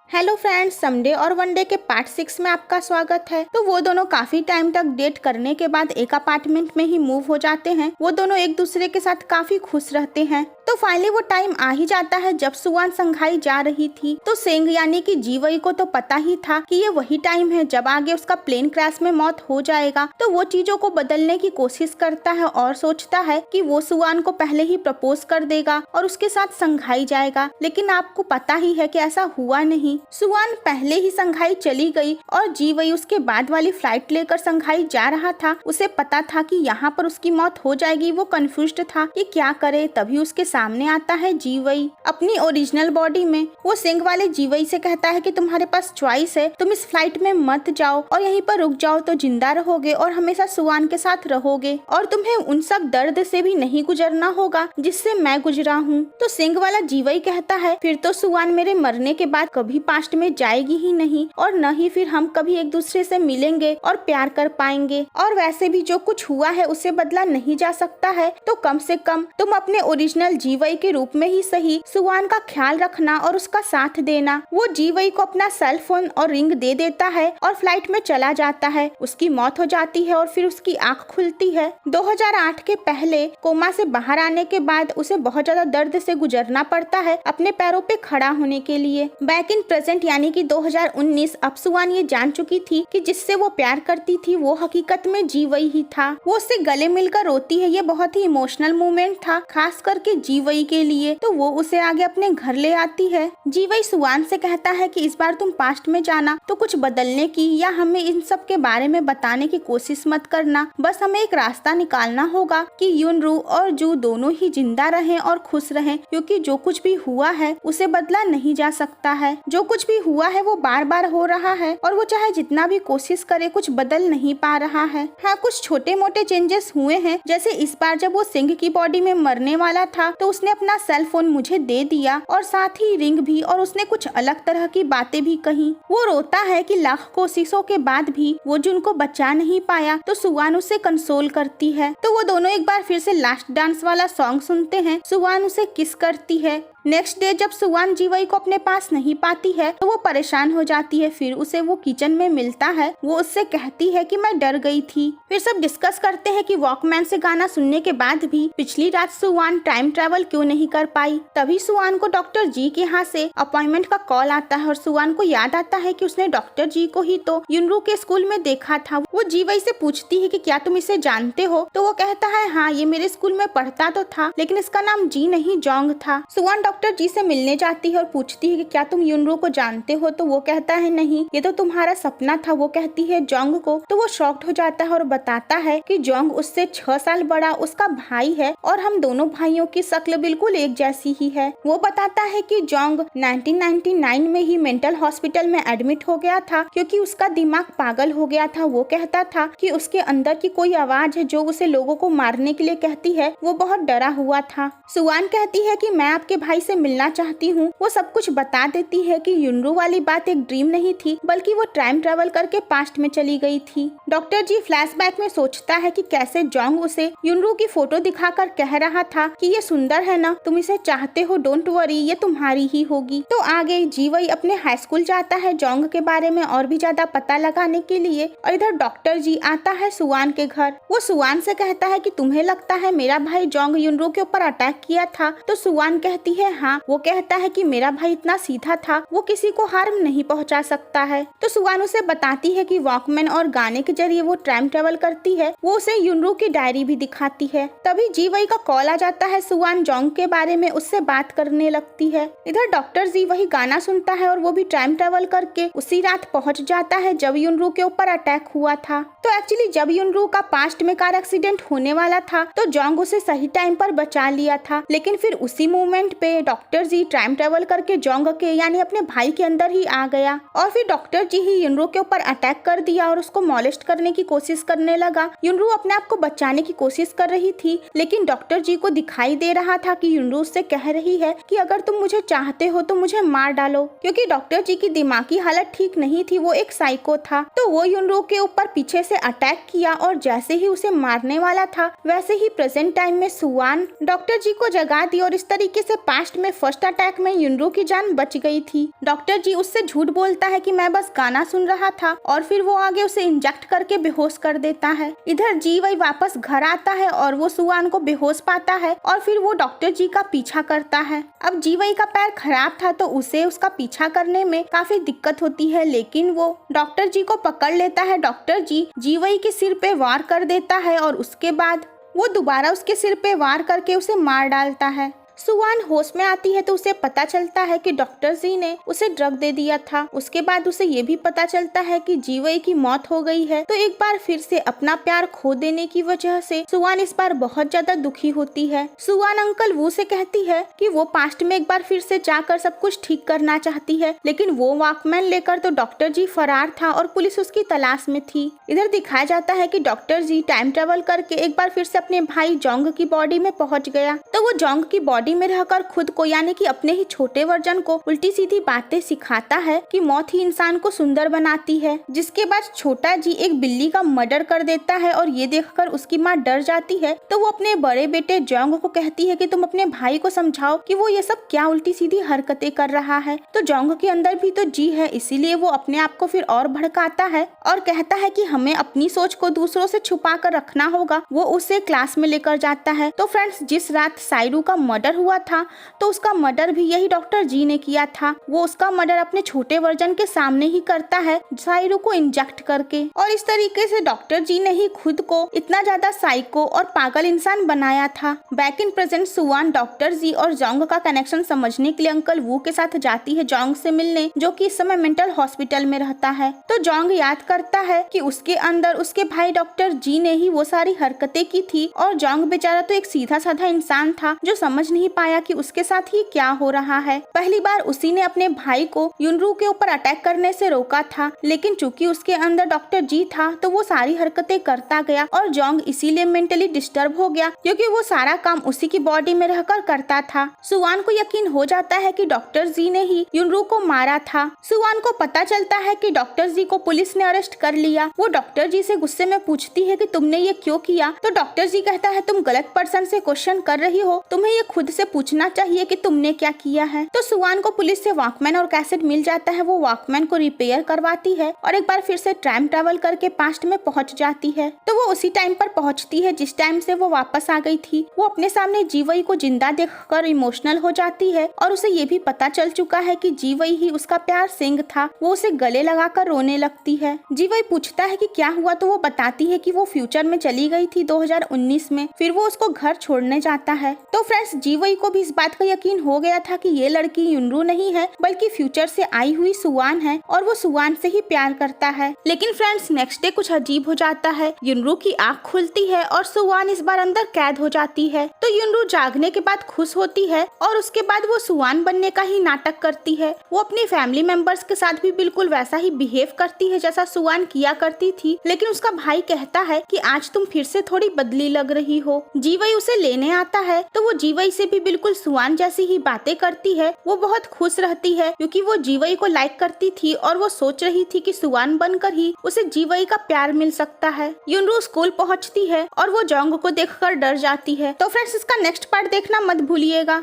Hello friends, someday और one day के part 6 में आपका स्वागत है। तो वो दोनों काफी टाइम तक डेट करने के बाद एक अपार्टमेंट में ही मूव हो जाते हैं। वो दोनों एक दूसरे के साथ काफी खुश रहते हैं। तो फाइनली वो टाइम आ ही जाता है जब सुवान संघाई जा रही थी। तो सेंग यानी कि जीवई को तो पता ही था कि ये वही टाइम है जब आगे उसका प्लेन क्रैश में मौत हो जाएगा। तो वो चीजों को बदलने की कोशिश करता है और सोचता है कि वो सुवान को पहले ही प्रपोज कर देगा और उसके साथ संघाई जाएगा। लेकिन आपको पता ही है कि ऐसा हुआ नहीं। सुवान पहले ही संघाई चली गई और जीवई उसके बाद वाली फ्लाइट लेकर संघाई जा रहा था। उसे पता था कि यहाँ पर उसकी मौत हो जाएगी। वो कंफ्यूज्ड था कि क्या करे। तभी उसके सामने आता है जीवई अपनी ओरिजिनल बॉडी में। वो सिंह वाले जीवई से कहता है कि तुम्हारे पास चॉइस है, तुम इस फ्लाइट में मत जाओ और यहीं पर रुक जाओ तो जिंदा रहोगे और हमेशा सुवान के साथ रहोगे और तुम्हें उन सब दर्द से भी नहीं गुजरना होगा जिससे मैं गुजरा हूँ। तो सिंह वाला जीवई कहता है फिर तो सुवान मेरे मरने के बाद कभी पास्ट में जाएगी ही नहीं और न ही फिर हम कभी एक दूसरे से मिलेंगे और प्यार कर पाएंगे। और वैसे भी जो कुछ हुआ है उसे बदला नहीं जा सकता है। तो कम से कम तुम अपने ओरिजिनल जीवई के रूप में ही सही सुवान का ख्याल रखना और उसका साथ देना। वो जीवई को अपना सेल फोन और रिंग दे देता है और फ्लाइट में चला जाता है। उसकी मौत हो जाती है और फिर उसकी आंख खुलती है। 2008 के पहले कोमा से बाहर आने के बाद उसे बहुत ज्यादा दर्द से गुजरना पड़ता है अपने पैरों पे खड़ा होने के लिए। बैक इन प्रेजेंट यानी कि 2019 अब सुवान ये जान चुकी थी कि जिससे वो प्यार करती थी वो हकीकत में जीवई ही था। वो उससे गले मिलकर रोती है। ये बहुत ही इमोशनल मोमेंट था खास करके जीवई के लिए। तो वो उसे आगे अपने घर ले आती है। जीवई सुवान से कहता है कि इस बार तुम पास्ट में जाना तो कुछ बदलने की या हमें इन सब के बारे में बताने की कोशिश मत करना। बस हमें एक रास्ता निकालना होगा कि युनरू और जू दोनों ही जिंदा रहें और खुश रहें, क्योंकि जो कुछ भी हुआ है उसे बदला नहीं जा सकता है। जो कुछ भी हुआ है वो बार बार हो रहा है और वो चाहे जितना भी कोशिश करे कुछ बदल नहीं पा रहा है। हाँ, कुछ छोटे मोटे चेंजेस हुए हैं, जैसे इस बार जब वो सिंह की बॉडी में मरने वाला था तो उसने अपना सेल फोन मुझे दे दिया और साथ ही रिंग भी, और उसने कुछ अलग तरह की बातें भी कही। वो रोता है कि लाख कोशिशों के बाद भी वो जुन को बचा नहीं पाया। तो सुवान उसे कंसोल करती है। तो वो दोनों एक बार फिर से लास्ट डांस वाला सॉन्ग सुनते हैं। सुवान उसे किस करती है। नेक्स्ट डे जब सुवान जीवई को अपने पास नहीं पाती है तो वो परेशान हो जाती है। फिर उसे वो किचन में मिलता है। वो उससे कहती है कि मैं डर गई थी। फिर सब डिस्कस करते हैं कि वॉकमैन से गाना सुनने के बाद भी पिछली रात सुवान टाइम ट्रेवल क्यों नहीं कर पाई। तभी सुवान को डॉक्टर जी के यहाँ से अपॉइंटमेंट का कॉल आता है और सुवान को याद आता है कि उसने डॉक्टर जी को ही तो युनरू के स्कूल में देखा था। वो जीवई से पूछती है कि क्या तुम इसे जानते हो। तो वो कहता है हाँ, ये मेरे स्कूल में पढ़ता तो था लेकिन इसका नाम जी नहीं जोंग था। सुवान डॉक्टर जी से मिलने जाती है और पूछती है कि क्या तुम युनरू को जानते हो। तो वो कहता है नहीं, ये तो तुम्हारा सपना था। वो कहती है जोंग को। तो वो शॉक्ड हो जाता है और बताता है कि जोंग उससे 6 साल बड़ा उसका भाई है और हम दोनों भाइयों की शक्ल बिल्कुल एक जैसी ही है। वो बताता है कि जोंग 1999 में ही मेंटल हॉस्पिटल में एडमिट हो गया था क्योंकि उसका दिमाग पागल हो गया था। वो कहता था कि उसके अंदर की कोई आवाज है जो उसे लोगों को मारने के लिए कहती है। वो बहुत डरा हुआ था। सुवान कहती है कि मैं आपके भाई से मिलना चाहती हूँ। वो सब कुछ बता देती है कि युनरू वाली बात एक ड्रीम नहीं थी बल्कि वो टाइम ट्रेवल करके पास्ट में चली गई थी। डॉक्टर जी फ्लैशबैक में सोचता है कि कैसे जोंग उसे युनरू की फोटो दिखाकर कह रहा था कि ये सुंदर है ना, तुम इसे चाहते हो, डोंट वरी, ये तुम्हारी ही होगी। तो आगे जीवई अपने हाई स्कूल जाता है जोंग के बारे में और भी ज्यादा पता लगाने के लिए। और इधर डॉक्टर जी आता है सुवान के घर। वो सुवान से कहता है कि तुम्हें लगता है मेरा भाई जोंग युनरू के ऊपर अटैक किया था। तो सुवान कहती है हाँ। वो कहता है कि मेरा भाई इतना सीधा था, वो किसी को हार्म नहीं पहुंचा सकता है। तो सुवान उसे बताती है कि वॉकमैन और गाने के जरिए वो टाइम ट्रेवल करती है। वो उसे युनरू की डायरी भी दिखाती है। तभी जीवई का कॉल आ जाता है। सुवान जोंग के बारे में उससे बात करने लगती है। इधर डॉक्टर जी वही गाना सुनता है और वो भी टाइम ट्रेवल करके उसी रात पहुंच जाता है जब युनरू के ऊपर अटैक हुआ था। तो एक्चुअली जब युनरू का पास्ट में कार एक्सीडेंट होने वाला था तो जोंग उसे सही टाइम पर बचा लिया था। लेकिन फिर उसी मोमेंट पे डॉक्टर जी टाइम ट्रेवल करके जोंग के यानी अपने भाई के अंदर ही आ गया और फिर डॉक्टर जी ही युनरू के ऊपर अटैक कर दिया और उसको मॉलेस्ट करने की कोशिश करने लगा। युनरू अपने आप को बचाने की कोशिश कर रही थी लेकिन डॉक्टर जी को दिखाई दे रहा था कि युनरू उससे कह रही है कि अगर तुम मुझे चाहते हो तो मुझे मार डालो, क्योंकि डॉक्टर जी की दिमागी हालत ठीक नहीं थी। वो एक साइको था। तो वो युनरू के ऊपर पीछे से अटैक किया और जैसे ही उसे मारने वाला था वैसे ही प्रेजेंट टाइम में सुवान डॉक्टर जी को जगा दी और इस तरीके से पास्ट पास्ट में फर्स्ट अटैक में युनरू की जान बच गई थी। डॉक्टर जी उससे झूठ बोलता है कि मैं बस गाना सुन रहा था और फिर वो आगे उसे इंजेक्ट करके बेहोश कर देता है। इधर जी वही वापस घर आता है और वो सुवान को बेहोश पाता है और फिर वो डॉक्टर जी का पीछा करता है। अब जी वही का पैर खराब था तो उसे उसका पीछा करने में काफी दिक्कत होती है, लेकिन वो डॉक्टर जी को पकड़ लेता है। डॉक्टर जी वही के सिर पे वार कर देता है और उसके बाद वो दोबारा उसके सिर पे वार करके उसे मार डालता है। सुवान होश में आती है तो उसे पता चलता है कि डॉक्टर जी ने उसे ड्रग दे दिया था। उसके बाद उसे ये भी पता चलता है कि जीवई की मौत हो गई है। तो एक बार फिर से अपना प्यार खो देने की वजह से सुवान इस बार बहुत ज्यादा दुखी होती है। सुवान अंकल वू से कहती है कि वो पास्ट में एक बार फिर से जाकर सब कुछ ठीक करना चाहती है, लेकिन वो वॉकमैन लेकर तो डॉक्टर जी फरार था और पुलिस उसकी तलाश में थी। इधर दिखाया जाता है कि डॉक्टर जी टाइम ट्रेवल करके एक बार फिर से अपने भाई जोंग की बॉडी में पहुंच गया। तो वो जोंग की बॉडी में रहकर खुद को यानी कि अपने ही छोटे वर्जन को उल्टी सीधी बातें सिखाता है कि मौत ही इंसान को सुंदर बनाती है। जिसके बाद छोटा जी एक बिल्ली का मर्डर कर देता है और ये देखकर उसकी माँ डर जाती है। तो वो अपने बड़े बेटे जोंग को कहती है कि तुम अपने भाई को समझाओ कि वो ये सब क्या उल्टी सीधी हरकतें कर रहा है। तो जोंग के अंदर भी तो जी है, इसीलिए वो अपने आप को फिर और भड़काता है और कहता है कि हमें अपनी सोच को दूसरों से छुपा कर रखना होगा। वो उसे क्लास में लेकर जाता है। तो फ्रेंड्स, जिस रात साइरू का मर्डर हुआ था तो उसका मर्डर भी यही डॉक्टर जी ने किया था। वो उसका मर्डर अपने छोटे वर्जन के सामने ही करता है, साइरू को इंजेक्ट करके। और इस तरीके से डॉक्टर जी ने ही खुद को इतना ज्यादा साइको और पागल इंसान बनाया था। बैक इन प्रेजेंट सुवान डॉक्टर जी और जोंग का कनेक्शन समझने के लिए अंकल वू के साथ जाती है जोंग से मिलने, जो कि इस समय मेंटल हॉस्पिटल में रहता है। तो जोंग याद करता है कि उसके अंदर उसके भाई डॉक्टर जी ने ही वो सारी हरकतें की थी और जोंग बेचारा तो एक सीधा साधा इंसान था जो समझ नहीं पाया कि उसके साथ ही क्या हो रहा है। पहली बार उसी ने अपने भाई को युनरू के ऊपर अटैक करने से रोका था, लेकिन चूंकि उसके अंदर डॉक्टर जी था तो वो सारी हरकतें करता गया और जोंग इसीलिए मेंटली डिस्टर्ब हो गया क्योंकि वो सारा काम उसी की बॉडी में रहकर करता था। सुवान को यकीन हो जाता है कि डॉक्टर जी ने ही युनरू को मारा था। सुवान को पता चलता है कि डॉक्टर जी को पुलिस ने अरेस्ट कर लिया। वो डॉक्टर जी से गुस्से में पूछती है कि तुमने ये क्यों किया। तो डॉक्टर जी कहता है तुम गलत पर्सन से क्वेश्चन कर रही हो, तुम्हें ये खुद से पूछना चाहिए कि तुमने क्या किया है। तो सुवान को पुलिस से वॉकमैन और कैसेट मिल जाता है। वो वॉकमैन को रिपेयर करवाती है और एक बार फिर से टाइम ट्रेवल करके पास्ट में पहुंच जाती है। तो वो उसी टाइम पर पहुंचती है जिस टाइम से वो वापस आ गई थी। वो अपने सामने जीवई को जिंदा देखकर इमोशनल हो जाती है और उसे ये भी पता चल चुका है कि जीवई ही उसका प्यार सिंह था। वो उसे गले लगाकर रोने लगती है। जीवई पूछता है कि क्या हुआ, तो वो बताती है कि वो फ्यूचर में चली गई थी 2019 में, फिर वो उसको घर छोड़ने जाता है। तो फ्रेंड्स, जीवई को भी इस बात का यकीन हो गया था कि ये लड़की युनरू नहीं है बल्कि फ्यूचर से आई हुई सुवान है और वो सुवान से ही प्यार करता है। लेकिन फ्रेंड्स, नेक्स्ट डे कुछ अजीब हो जाता है। युनरू की आँख खुलती है और सुवान इस बार अंदर कैद हो जाती है। तो युनरू जागने के बाद खुश होती है और उसके बाद वो सुवान बनने का ही नाटक करती है। वो अपनी फैमिली मेंबर्स के साथ भी बिल्कुल वैसा ही बिहेव करती है जैसा सुवान किया करती थी। लेकिन उसका भाई कहता है कि आज तुम फिर से थोड़ी बदली लग रही हो। जीवई उसे लेने आता है तो वो जीवई से भी बिल्कुल सुवान जैसी ही बातें करती है। वो बहुत खुश रहती है क्योंकि वो जीवई को लाइक करती थी और वो सोच रही थी कि सुवान बनकर ही उसे जीवई का प्यार मिल सकता है। युनरू स्कूल पहुंचती है और वो जोंग को देखकर डर जाती है। तो फ्रेंड्स, इसका नेक्स्ट पार्ट देखना मत भूलिएगा।